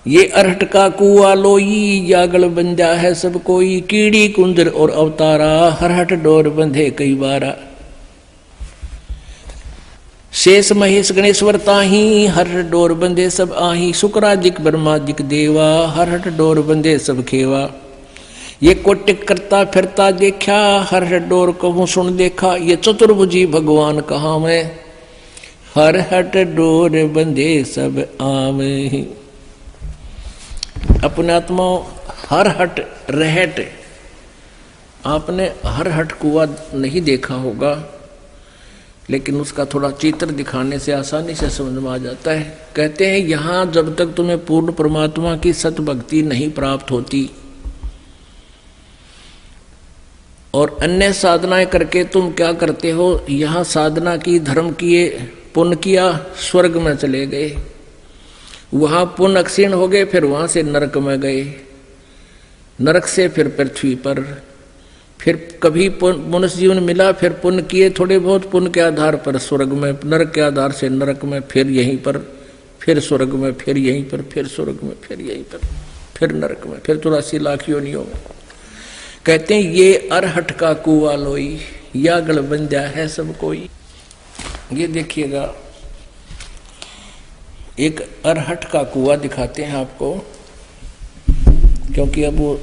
ये अरहट का कुआ लोई, जागल बंजा है सब कोई, कीड़ी कुंजर और अवतारा, हरहट डोर बंधे कई बारा। शेष महेश गणेश्वर ताही, हरहट डोर बंधे सब आही, शुक्राजिक ब्रह्माजिक देवा, हरहट डोर बंधे सब खेवा। ये कोटिक करता फिरता देखा, हरहट डोर कहूँ सुन देखा, ये चतुर्भुजी भगवान कहाँ मैं, हरहट डोर बंधे सब आवे। अपने आत्मा हर हट रहट, आपने हर हट कुआ नहीं देखा होगा, लेकिन उसका थोड़ा चित्र दिखाने से आसानी से समझ में आ जाता है। कहते हैं यहाँ जब तक तुम्हें पूर्ण परमात्मा की सत भक्ति नहीं प्राप्त होती और अन्य साधनाएं करके तुम क्या करते हो, यहाँ साधना की, धर्म किए, पुण्य किया, स्वर्ग में चले गए, वहां पुण्य क्षीण हो गए, फिर वहां से नरक में गए, नरक से फिर पृथ्वी पर, फिर कभी मनुष्य जीवन मिला, फिर पुण्य किए थोड़े बहुत, पुण्य के आधार पर स्वर्ग में, नरक के आधार से नरक में, फिर यहीं पर, फिर स्वर्ग में, फिर यहीं पर, फिर स्वर्ग में, फिर यहीं पर, फिर नरक में, फिर 84 लाख योनियों में। कहते हैं ये अरहट का कुआ लोई, या गल बंजा है सब कोई। ये देखिएगा, एक अरहट का कुआ दिखाते हैं आपको, क्योंकि अब वो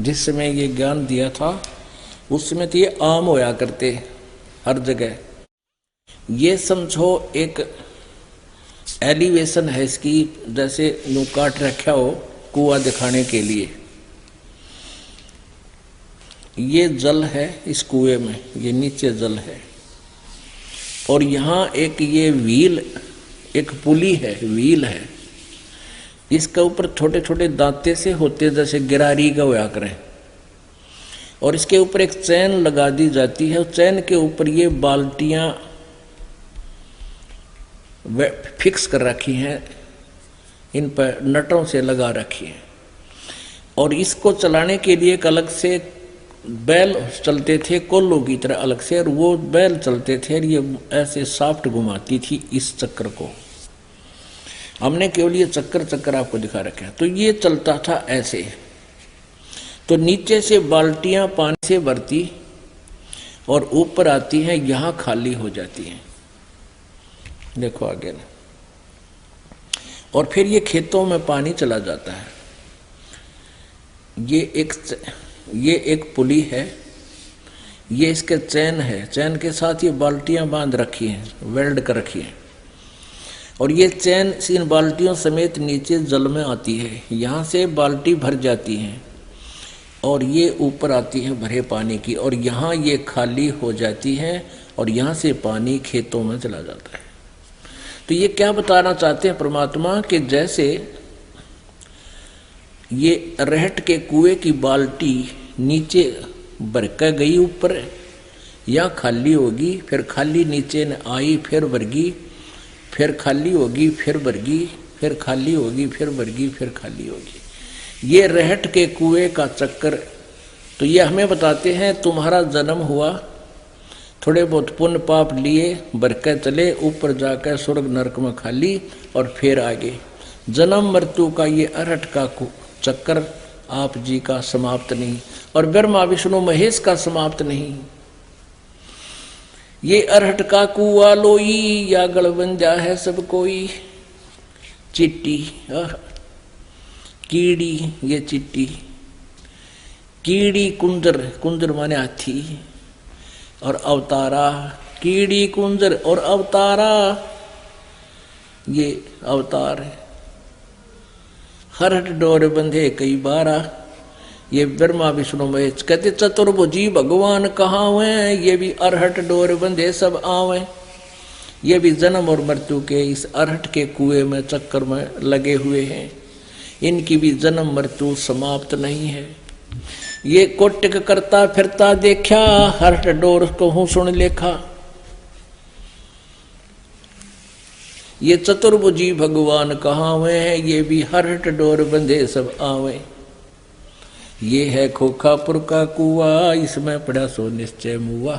जिस समय ये ज्ञान दिया था उस समय तो ये आम होया करते हर जगह। ये समझो एक एलिवेशन है इसकी, जैसे यूं काट रखा हो कुआ दिखाने के लिए। ये जल है इस कुएं में, ये नीचे जल है, और यहाँ एक ये व्हील, एक पुली है, व्हील है, इसके ऊपर छोटे छोटे दांते से होते जैसे गिरारी का होया करें, और इसके ऊपर एक चैन लगा दी जाती है। चैन के ऊपर ये बाल्टियां फिक्स कर रखी हैं, इन पर नटों से लगा रखी है, और इसको चलाने के लिए एक अलग से बैल चलते थे, कोल्लों की तरह अलग से, और वो बैल चलते थे और ये ऐसे साफ्ट घुमाती थी इस चक्कर को। हमने केवल ये चक्कर आपको दिखा रखा है। तो ये चलता था ऐसे, तो नीचे से बाल्टियां पानी से भरती और ऊपर आती हैं, यहां खाली हो जाती हैं, देखो आगे ना, और फिर ये खेतों में पानी चला जाता है। ये एक पुली है, ये इसके चैन है, चैन के साथ ये बाल्टियां बांध रखी हैं, वेल्ड कर रखी हैं, और ये चैन इन बाल्टियों समेत नीचे जल में आती है। यहाँ से बाल्टी भर जाती है और ये ऊपर आती है भरे पानी की, और यहाँ ये खाली हो जाती है और यहाँ से पानी खेतों में चला जाता है। तो ये क्या बताना चाहते हैं परमात्मा, कि जैसे ये रहट के कुएं की बाल्टी नीचे भर कर गई ऊपर, या खाली होगी, फिर खाली नीचे न आई, फिर भरगी, फिर खाली होगी, फिर भरगी, फिर खाली होगी, फिर भरगी, फिर खाली होगी। ये रहट के कुएं का चक्कर। तो ये हमें बताते हैं तुम्हारा जन्म हुआ, थोड़े बहुत पुण्य पाप लिए, भरकर चले, ऊपर जाकर स्वर्ग नरक में खाली, और फिर आगे जन्म मृत्यु का ये अरहट का चक्कर आप जी का समाप्त नहीं, और ब्रह्मा विष्णु महेश का समाप्त नहीं। ये अरहट का कुआ लोई, या गलबंजा है सब कोई। चिट्टी कीड़ी, ये चिट्टी, कीड़ी कुंजर, कुंजर माने हाथी, और अवतारा, कीड़ी कुंजर और अवतारा, ये अवतार है। हरहट डोर बंधे कई बारा, ये ब्रह्मा विष्णु महेश। कहते चतुर्भुजी भगवान कहाँ हुए, ये भी अरहट डोर बंधे सब आवे। ये भी जन्म और मृत्यु के इस अरहट के कुएं में चक्कर में लगे हुए हैं, इनकी भी जन्म मृत्यु समाप्त नहीं है। ये कोटिक करता फिरता देखा, हरहट डोर कहूँ सुन लेखा। ये चतुर्भुजी भगवान कहाँ हुए हैं, ये भी हरहट डोर बंधे सब आवे। ये है खोखापुर का कुआ, इसमें पड़ा सो निश्चय मुआ।